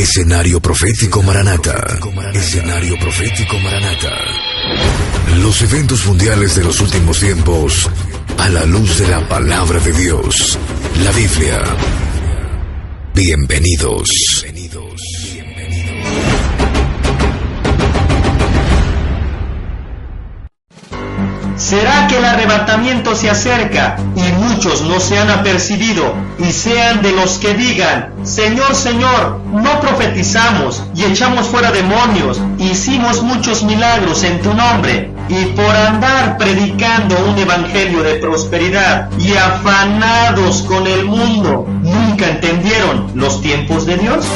Escenario Profético Maranata. Escenario Profético Maranata. Los eventos mundiales de los últimos tiempos a la luz de la palabra de Dios, la Biblia. Bienvenidos. ¿Será que el arrebatamiento se acerca y muchos no se han apercibido y sean de los que digan: Señor, Señor, no profetizamos y echamos fuera demonios, hicimos muchos milagros en tu nombre? Y por andar predicando un evangelio de prosperidad y afanados con el mundo, ¿nunca entendieron los tiempos de Dios?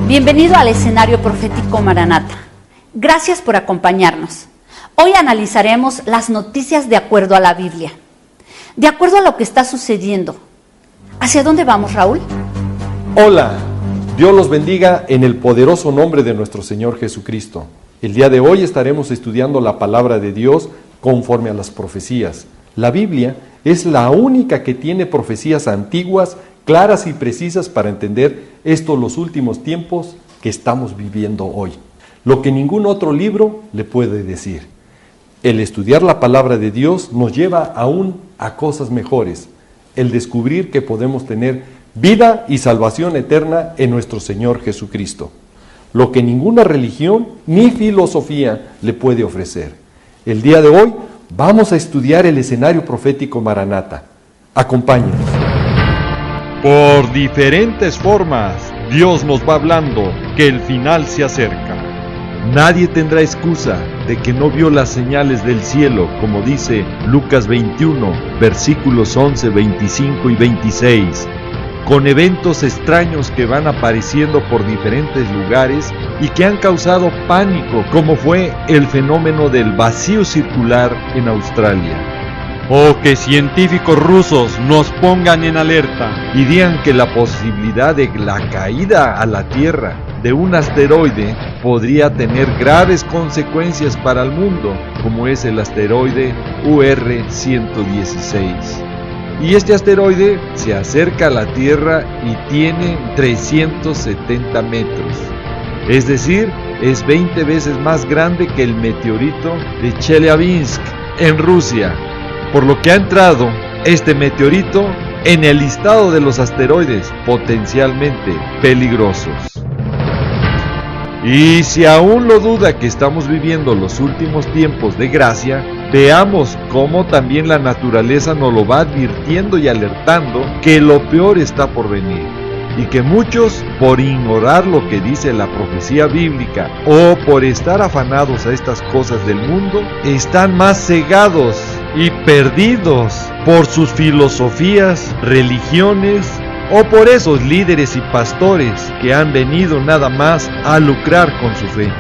Bienvenido al Escenario Profético Maranata. Gracias por acompañarnos. Hoy analizaremos las noticias de acuerdo a la Biblia, de acuerdo a lo que está sucediendo. ¿Hacia dónde vamos, Raúl? Hola, Dios los bendiga en el poderoso nombre de nuestro Señor Jesucristo. El día de hoy estaremos estudiando la palabra de Dios conforme a las profecías. La Biblia es la única que tiene profecías antiguas, claras y precisas para entender los últimos tiempos que estamos viviendo hoy. Lo que ningún otro libro le puede decir. El estudiar la palabra de Dios nos lleva aún a cosas mejores. El descubrir que podemos tener vida y salvación eterna en nuestro Señor Jesucristo. Lo que ninguna religión ni filosofía le puede ofrecer. El día de hoy vamos a estudiar el escenario profético Maranata. Acompáñenos. Por diferentes formas, Dios nos va hablando que el final se acerca. Nadie tendrá excusa de que no vio las señales del cielo, como dice Lucas 21, versículos 11, 25 y 26, con eventos extraños que van apareciendo por diferentes lugares y que han causado pánico, como fue el fenómeno del vacío circular en Australia. O que científicos rusos nos pongan en alerta y digan que la posibilidad de la caída a la Tierra de un asteroide podría tener graves consecuencias para el mundo, como es el asteroide UR-116. Y este asteroide se acerca a la Tierra y tiene 370 metros. Es decir, es 20 veces más grande que el meteorito de Chelyabinsk en Rusia. Por lo que ha entrado este meteorito en el listado de los asteroides potencialmente peligrosos. Y si aún lo duda que estamos viviendo los últimos tiempos de gracia, veamos cómo también la naturaleza nos lo va advirtiendo y alertando que lo peor está por venir. Y que muchos, por ignorar lo que dice la profecía bíblica o por estar afanados a estas cosas del mundo, están más cegados y perdidos por sus filosofías, religiones o por esos líderes y pastores que han venido nada más a lucrar con su fe.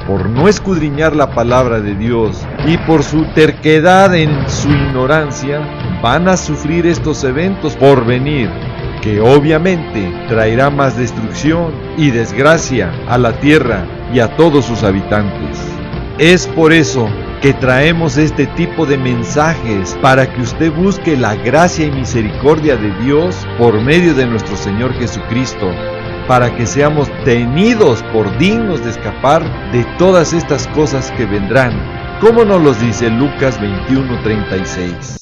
Por no escudriñar la palabra de Dios y por su terquedad en su ignorancia, van a sufrir estos eventos por venir, que obviamente traerá más destrucción y desgracia a la tierra y a todos sus habitantes. Es por eso que traemos este tipo de mensajes para que usted busque la gracia y misericordia de Dios por medio de nuestro Señor Jesucristo, para que seamos tenidos por dignos de escapar de todas estas cosas que vendrán, como nos los dice Lucas 21:36.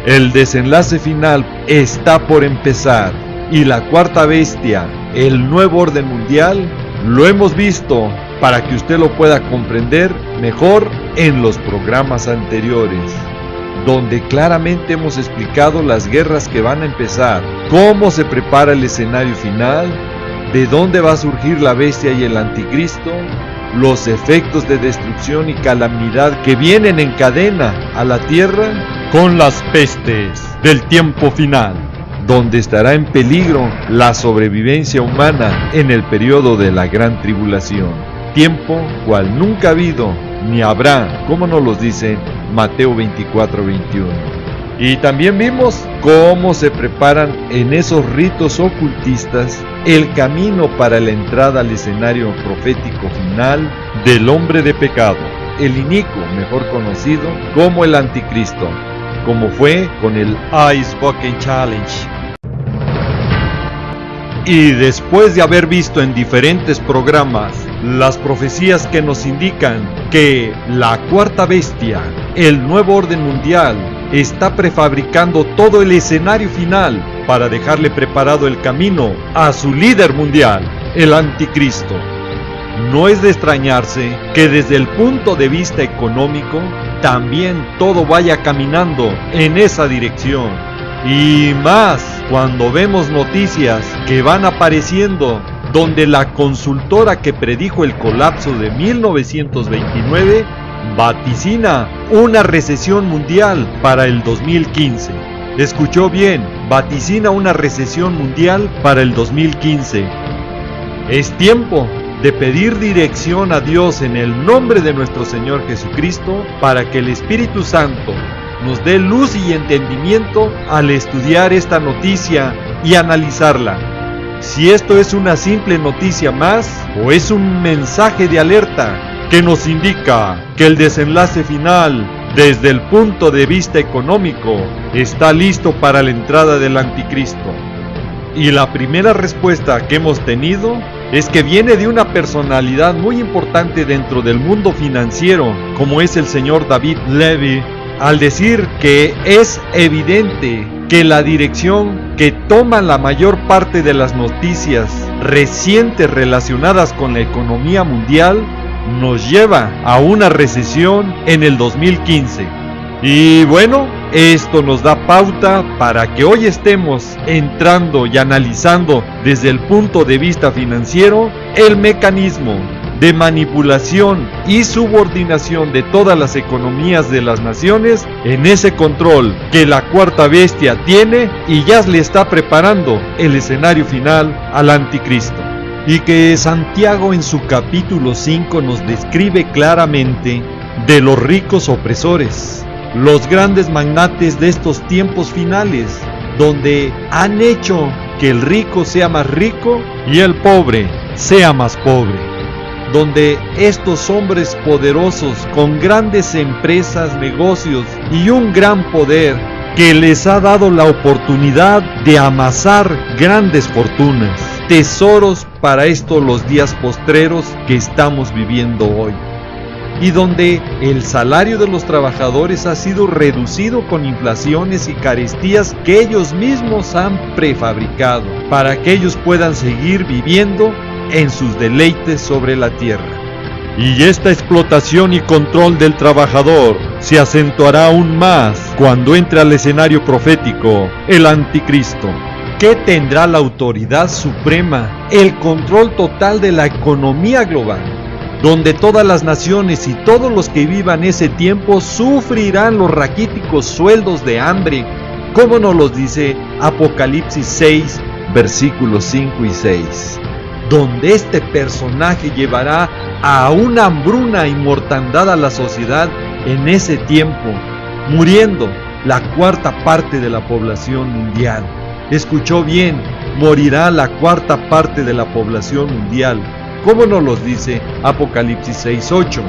El desenlace final está por empezar y la cuarta bestia, el nuevo orden mundial, lo hemos visto para que usted lo pueda comprender mejor en los programas anteriores, donde claramente hemos explicado las guerras que van a empezar, cómo se prepara el escenario final, de dónde va a surgir la bestia y el anticristo, los efectos de destrucción y calamidad que vienen en cadena a la tierra con las pestes del tiempo final, donde estará en peligro la sobrevivencia humana en el periodo de la gran tribulación, tiempo cual nunca ha habido ni habrá, como nos lo dice Mateo 24:21. Y también vimos cómo se preparan en esos ritos ocultistas el camino para la entrada al escenario profético final del hombre de pecado, el inicuo, mejor conocido como el anticristo, como fue con el Ice Bucket Challenge. Y después de haber visto en diferentes programas las profecías que nos indican que la cuarta bestia, el nuevo orden mundial, está prefabricando todo el escenario final para dejarle preparado el camino a su líder mundial, el anticristo, no es de extrañarse que desde el punto de vista económico también todo vaya caminando en esa dirección. Y más cuando vemos noticias que van apareciendo donde la consultora que predijo el colapso de 1929 vaticina una recesión mundial para el 2015. Escuchó bien, vaticina una recesión mundial para el 2015. Es tiempo de pedir dirección a Dios en el nombre de nuestro Señor Jesucristo para que el Espíritu Santo nos dé luz y entendimiento al estudiar esta noticia y analizarla. Si esto es una simple noticia más o es un mensaje de alerta que nos indica que el desenlace final desde el punto de vista económico está listo para la entrada del anticristo. Y la primera respuesta que hemos tenido es que viene de una personalidad muy importante dentro del mundo financiero, como es el señor David Levy, al decir que es evidente que la dirección que toman la mayor parte de las noticias recientes relacionadas con la economía mundial nos lleva a una recesión en el 2015. Y bueno, esto nos da pauta para que hoy estemos entrando y analizando desde el punto de vista financiero el mecanismo de manipulación y subordinación de todas las economías de las naciones en ese control que la cuarta bestia tiene y ya le está preparando el escenario final al anticristo. Y que Santiago en su capítulo 5 nos describe claramente de los ricos opresores, los grandes magnates de estos tiempos finales, donde han hecho que el rico sea más rico y el pobre sea más pobre, donde estos hombres poderosos con grandes empresas, negocios y un gran poder que les ha dado la oportunidad de amasar grandes fortunas, tesoros para estos los días postreros que estamos viviendo hoy, y donde el salario de los trabajadores ha sido reducido con inflaciones y carestías que ellos mismos han prefabricado para que ellos puedan seguir viviendo en sus deleites sobre la tierra. Y esta explotación y control del trabajador se acentuará aún más cuando entre al escenario profético el anticristo, que tendrá la autoridad suprema, el control total de la economía global, donde todas las naciones y todos los que vivan ese tiempo sufrirán los raquíticos sueldos de hambre, como nos los dice Apocalipsis 6, versículos 5 y 6. Donde este personaje llevará a una hambruna y mortandad a la sociedad en ese tiempo, muriendo la cuarta parte de la población mundial. Escuchó bien, morirá la cuarta parte de la población mundial, como nos lo dice Apocalipsis 6:8.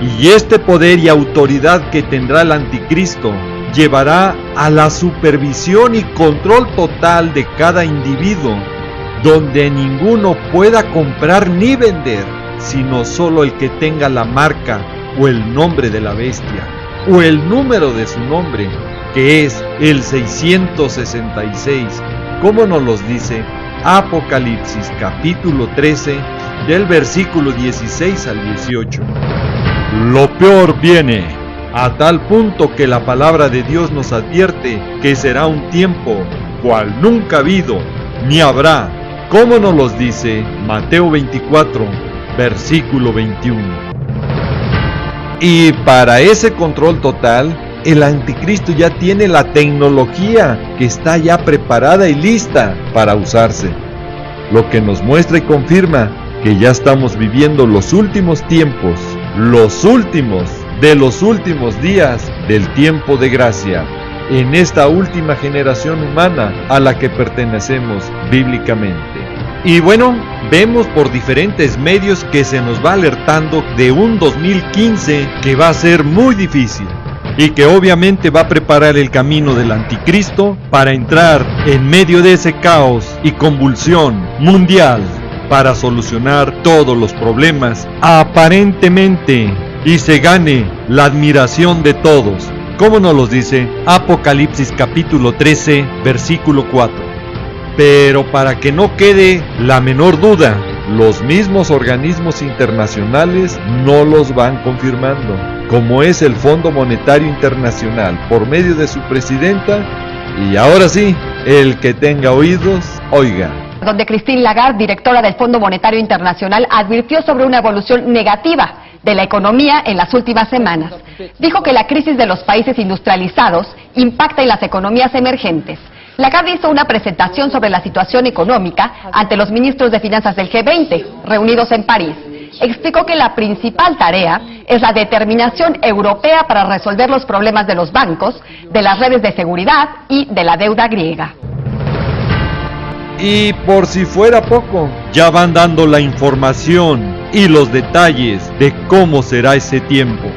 Y este poder y autoridad que tendrá el anticristo llevará a la supervisión y control total de cada individuo, donde ninguno pueda comprar ni vender, sino solo el que tenga la marca o el nombre de la bestia, o el número de su nombre, que es el 666, como nos los dice Apocalipsis capítulo 13, del versículo 16 al 18. Lo peor viene, a tal punto que la palabra de Dios nos advierte que será un tiempo cual nunca ha habido ni habrá, como nos los dice Mateo 24, versículo 21. Y para ese control total, el anticristo ya tiene la tecnología que está ya preparada y lista para usarse, lo que nos muestra y confirma que ya estamos viviendo los últimos tiempos, los últimos de los últimos días del tiempo de gracia, en esta última generación humana a la que pertenecemos bíblicamente. Y bueno, vemos por diferentes medios que se nos va alertando de un 2015 que va a ser muy difícil y que obviamente va a preparar el camino del anticristo para entrar en medio de ese caos y convulsión mundial para solucionar todos los problemas aparentemente y se gane la admiración de todos, como nos los dice Apocalipsis capítulo 13, versículo 4. Pero para que no quede la menor duda, los mismos organismos internacionales no los van confirmando, como es el Fondo Monetario Internacional por medio de su presidenta, y ahora sí, el que tenga oídos, oiga. Donde Christine Lagarde, directora del Fondo Monetario Internacional, advirtió sobre una evolución negativa de la economía en las últimas semanas. Dijo que la crisis de los países industrializados impacta en las economías emergentes. Lagarde hizo una presentación sobre la situación económica ante los ministros de finanzas del G20, reunidos en París. Explicó que la principal tarea es la determinación europea para resolver los problemas de los bancos, de las redes de seguridad y de la deuda griega. Y por si fuera poco, ya van dando la información y los detalles de cómo será ese tiempo,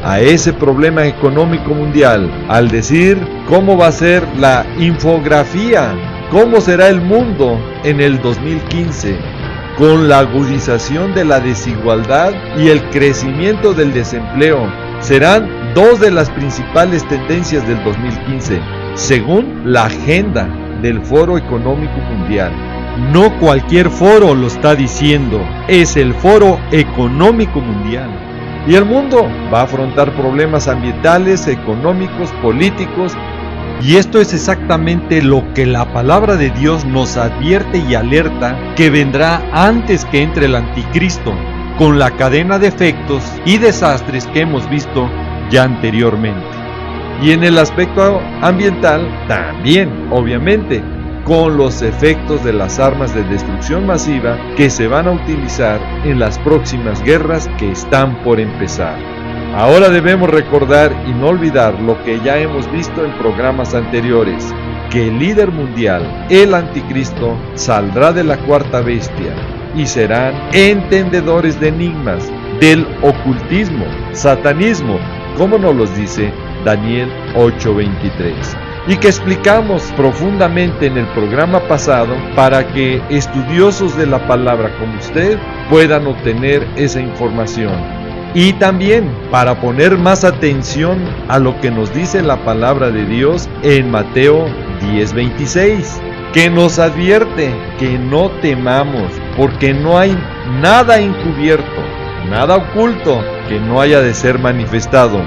a ese problema económico mundial, al decir cómo va a ser la infografía, cómo será el mundo en el 2015, con la agudización de la desigualdad y el crecimiento del desempleo. Serán dos de las principales tendencias del 2015, según la agenda del Foro Económico Mundial. No cualquier foro lo está diciendo, es el Foro Económico Mundial. Y el mundo va a afrontar problemas ambientales, económicos, políticos, y esto es exactamente lo que la palabra de Dios nos advierte y alerta que vendrá antes que entre el anticristo, con la cadena de efectos y desastres que hemos visto ya anteriormente. Y en el aspecto ambiental también, obviamente, con los efectos de las armas de destrucción masiva que se van a utilizar en las próximas guerras que están por empezar. Ahora debemos recordar y no olvidar lo que ya hemos visto en programas anteriores, que el líder mundial, el anticristo, saldrá de la cuarta bestia y serán entendedores de enigmas, del ocultismo, satanismo, como nos los dice Daniel 8:23. Y que explicamos profundamente en el programa pasado para que estudiosos de la palabra como usted puedan obtener esa información. Y también para poner más atención a lo que nos dice la palabra de Dios en Mateo 10:26, que nos advierte que no temamos, porque no hay nada encubierto, nada oculto que no haya de ser manifestado,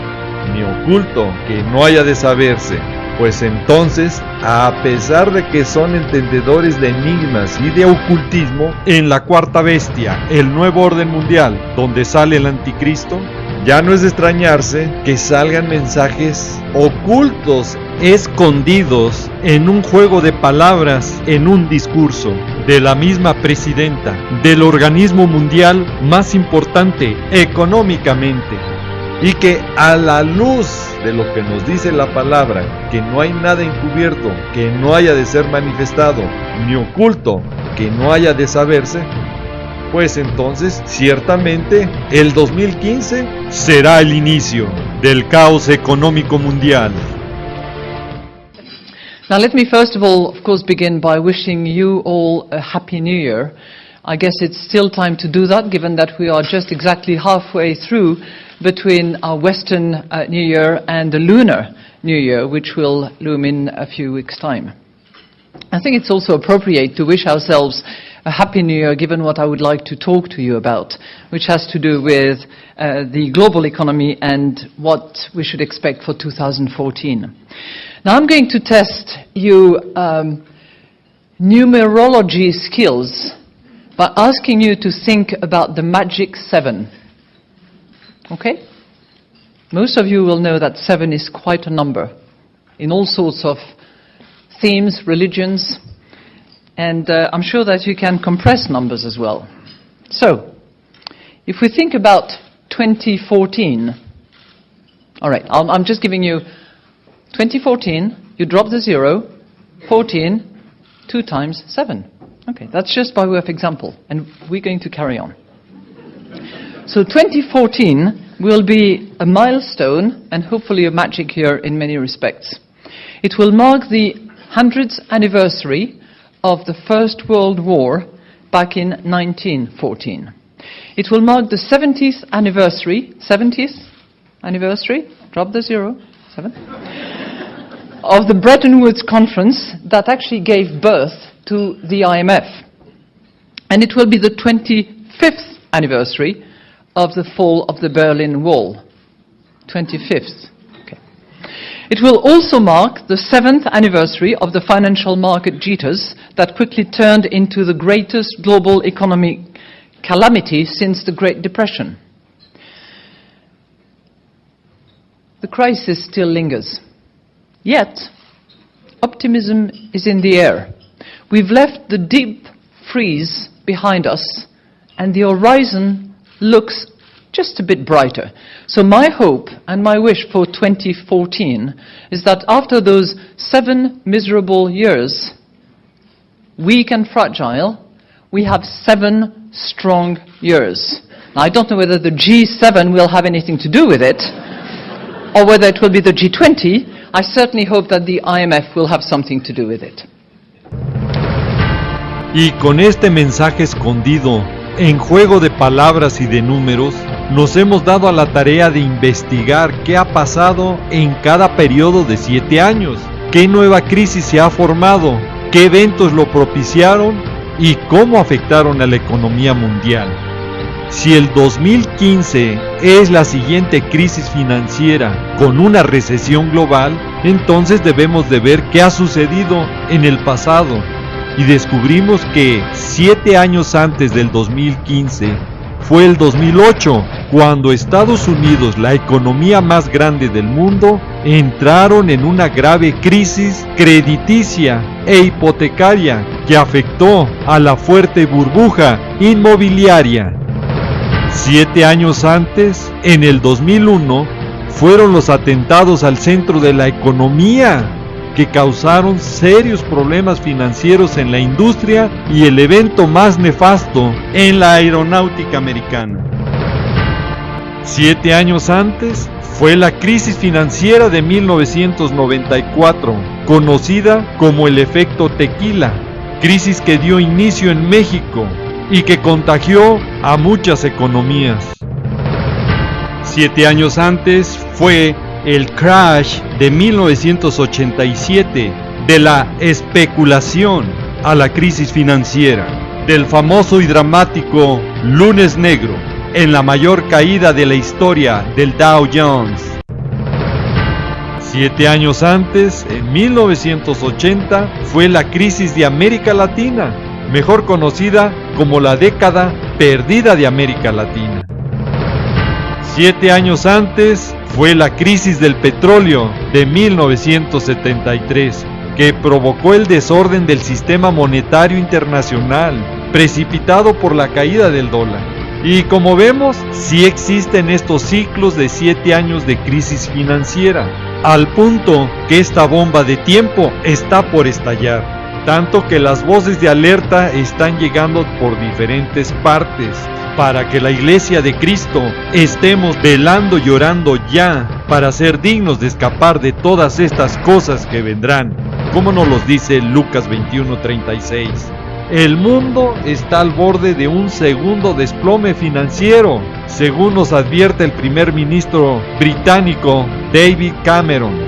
ni oculto que no haya de saberse. Pues entonces, a pesar de que son entendedores de enigmas y de ocultismo, en la cuarta bestia, el nuevo orden mundial, donde sale el anticristo, ya no es de extrañarse que salgan mensajes ocultos, escondidos en un juego de palabras, en un discurso de la misma presidenta del organismo mundial más importante económicamente. Y que a la luz de lo que nos dice la palabra, que no hay nada encubierto, que no haya de ser manifestado, ni oculto, que no haya de saberse, pues entonces ciertamente el 2015 será el inicio del caos económico mundial. Now let me first of all, of course, begin by wishing you all a Happy New Year. I guess it's still time to do that, given that we are just exactly halfway through between our Western New Year and the Lunar New Year, which will loom in a few weeks' time. I think it's also appropriate to wish ourselves a Happy New Year, given what I would like to talk to you about, which has to do with the global economy and what we should expect for 2014. Now I'm going to test you numerology skills by asking you to think about the magic 7. Okay? Most of you will know that 7 is quite a number in all sorts of themes, religions, and I'm sure that you can compress numbers as well. So, if we think about 2014, all right, I'm just giving you 2014, you drop the 0, 14, 2 times 7. Okay, that's just by way of example, and we're going to carry on. So 2014 will be a milestone and hopefully a magic year in many respects. It will mark the 100th anniversary of the First World War back in 1914. It will mark the 70th anniversary, drop the 0, 7, of the Bretton Woods Conference that actually gave birth to the IMF. And it will be the 25th anniversary of the fall of the Berlin Wall. 25th. Okay. It will also mark the 7th anniversary of the financial market jitters that quickly turned into the greatest global economic calamity since the Great Depression. The crisis still lingers. Yet, optimism is in the air. We've left the deep freeze behind us, and the horizon looks just a bit brighter. So my hope and my wish for 2014 is that after those 7 miserable years, weak and fragile, we have 7 strong years. Now, I don't know whether the G7 will have anything to do with it, or whether it will be the G20. I certainly hope that the IMF will have something to do with it. Y con este mensaje escondido, en juego de palabras y de números, nos hemos dado a la tarea de investigar qué ha pasado en cada periodo de 7 años, qué nueva crisis se ha formado, qué eventos lo propiciaron y cómo afectaron a la economía mundial. Si el 2015 es la siguiente crisis financiera con una recesión global, entonces debemos de ver qué ha sucedido en el pasado. Y descubrimos que 7 años antes del 2015 fue el 2008, cuando Estados Unidos, la economía más grande del mundo, entraron en una grave crisis crediticia e hipotecaria que afectó a la fuerte burbuja inmobiliaria. 7 años antes, en el 2001, fueron los atentados al centro de la economía, que causaron serios problemas financieros en la industria y el evento más nefasto en la aeronáutica americana. 7 años antes fue la crisis financiera de 1994, conocida como el efecto tequila, crisis que dio inicio en México y que contagió a muchas economías. 7 años antes fue el crash de 1987, de la especulación a la crisis financiera, del famoso y dramático Lunes Negro, en la mayor caída de la historia del Dow Jones. 7 años antes, en 1980, fue la crisis de América Latina, mejor conocida como la década perdida de América Latina. 7 años antes fue la crisis del petróleo de 1973, que provocó el desorden del sistema monetario internacional, precipitado por la caída del dólar. Y como vemos, sí existen estos ciclos de 7 años de crisis financiera, al punto que esta bomba de tiempo está por estallar, tanto que las voces de alerta están llegando por diferentes partes, para que la Iglesia de Cristo estemos velando y orando ya para ser dignos de escapar de todas estas cosas que vendrán, como nos los dice Lucas 21:36. El mundo está al borde de un segundo desplome financiero, según nos advierte el primer ministro británico David Cameron,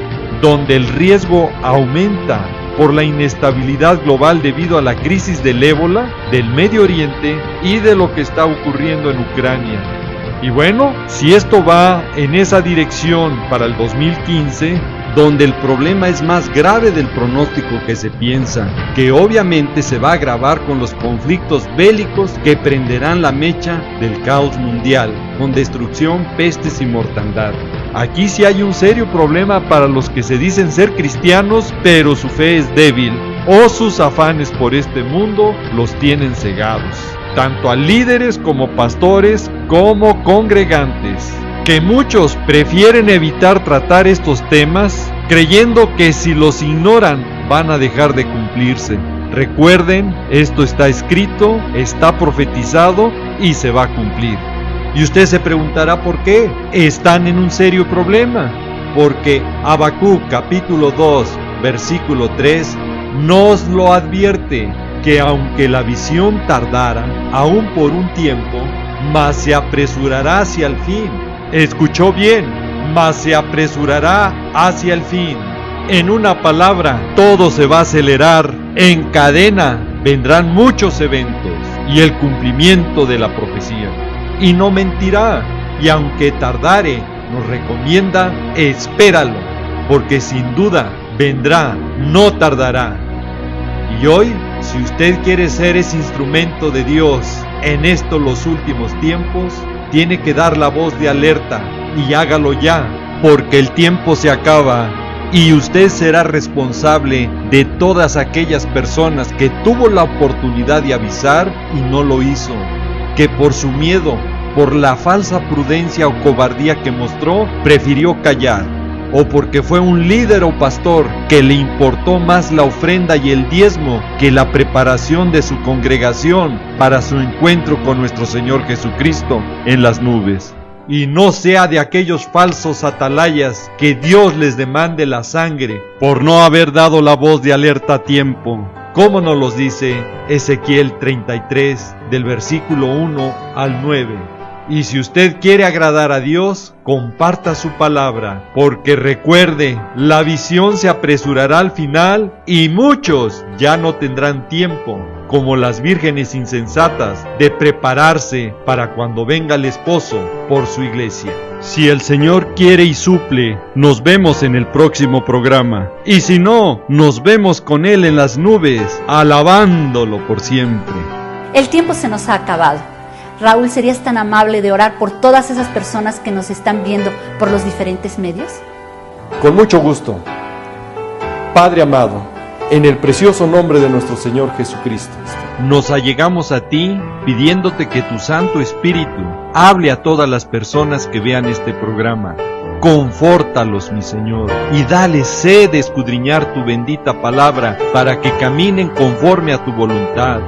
donde el riesgo aumenta por la inestabilidad global debido a la crisis del ébola, del Medio Oriente y de lo que está ocurriendo en Ucrania. Y bueno, si esto va en esa dirección para el 2015, donde el problema es más grave del pronóstico que se piensa, que obviamente se va a agravar con los conflictos bélicos que prenderán la mecha del caos mundial, con destrucción, pestes y mortandad. Aquí sí hay un serio problema para los que se dicen ser cristianos, pero su fe es débil, o sus afanes por este mundo los tienen cegados, tanto a líderes como pastores como congregantes. que muchos prefieren evitar tratar estos temas, creyendo que si los ignoran van a dejar de cumplirse. Recuerden, esto está escrito, está profetizado y se va a cumplir. Y usted se preguntará por qué. Están en un serio problema, porque Habacuc capítulo 2, versículo 3, nos lo advierte, que aunque la visión tardara, aún por un tiempo, mas se apresurará hacia el fin. Escuchó bien, mas se apresurará hacia el fin. En una palabra, todo se va a acelerar. En cadena vendrán muchos eventos y el cumplimiento de la profecía. Y no mentirá, y aunque tardare, nos recomienda, espéralo, porque sin duda vendrá, no tardará. Y hoy, si usted quiere ser ese instrumento de Dios en estos los últimos tiempos, tiene que dar la voz de alerta, y hágalo ya, porque el tiempo se acaba, y usted será responsable de todas aquellas personas que tuvo la oportunidad de avisar y no lo hizo, que por su miedo, por la falsa prudencia o cobardía que mostró, prefirió callar, o porque fue un líder o pastor que le importó más la ofrenda y el diezmo que la preparación de su congregación para su encuentro con nuestro Señor Jesucristo en las nubes. Y no sea de aquellos falsos atalayas que Dios les demande la sangre por no haber dado la voz de alerta a tiempo, como nos los dice Ezequiel 33 del versículo 1 al 9. Y si usted quiere agradar a Dios, comparta su palabra, porque recuerde, la visión se apresurará al final y muchos ya no tendrán tiempo, como las vírgenes insensatas, de prepararse para cuando venga el esposo por su iglesia. Si el Señor quiere y suple, nos vemos en el próximo programa. Y si no, nos vemos con Él en las nubes, alabándolo por siempre. El tiempo se nos ha acabado. Raúl, ¿serías tan amable de orar por todas esas personas que nos están viendo por los diferentes medios? Con mucho gusto. Padre amado, en el precioso nombre de nuestro Señor Jesucristo, nos allegamos a ti pidiéndote que tu Santo Espíritu hable a todas las personas que vean este programa. Confórtalos, mi Señor, y dale sed de escudriñar tu bendita palabra para que caminen conforme a tu voluntad.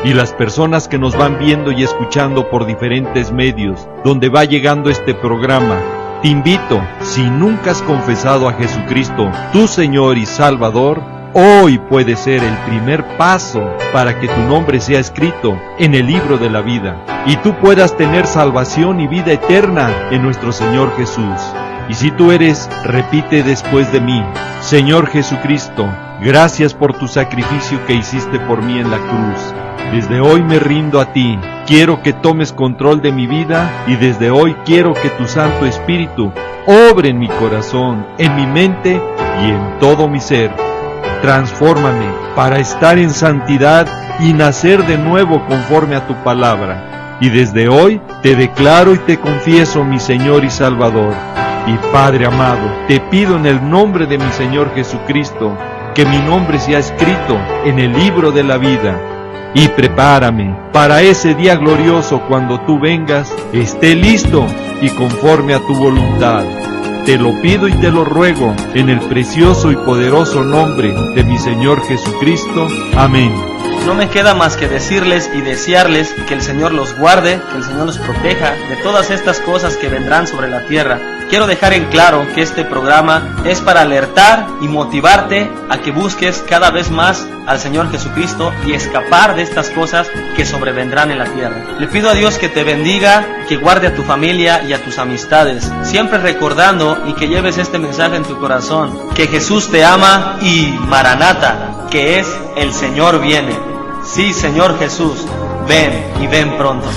Y las personas que nos van viendo y escuchando por diferentes medios, donde va llegando este programa, te invito, si nunca has confesado a Jesucristo, tu Señor y Salvador, hoy puede ser el primer paso para que tu nombre sea escrito en el libro de la vida, y tú puedas tener salvación y vida eterna en nuestro Señor Jesús. Y si tú eres, repite después de mí: Señor Jesucristo, gracias por tu sacrificio que hiciste por mí en la cruz. Desde hoy me rindo a ti, quiero que tomes control de mi vida y desde hoy quiero que tu Santo Espíritu obre en mi corazón, en mi mente y en todo mi ser. Transfórmame para estar en santidad y nacer de nuevo conforme a tu palabra. Y desde hoy te declaro y te confieso mi Señor y Salvador. Y Padre amado, te pido en el nombre de mi Señor Jesucristo, que mi nombre sea escrito en el libro de la vida. Y prepárame para ese día glorioso cuando tú vengas, esté listo y conforme a tu voluntad. Te lo pido y te lo ruego en el precioso y poderoso nombre de mi Señor Jesucristo. Amén. No me queda más que decirles y desearles que el Señor los guarde, que el Señor los proteja de todas estas cosas que vendrán sobre la tierra. Quiero dejar en claro que este programa es para alertar y motivarte a que busques cada vez más al Señor Jesucristo y escapar de estas cosas que sobrevendrán en la tierra. Le pido a Dios que te bendiga, que guarde a tu familia y a tus amistades, siempre recordando y que lleves este mensaje en tu corazón, que Jesús te ama y Maranata, que es el Señor viene. Sí, Señor Jesús, ven y ven pronto.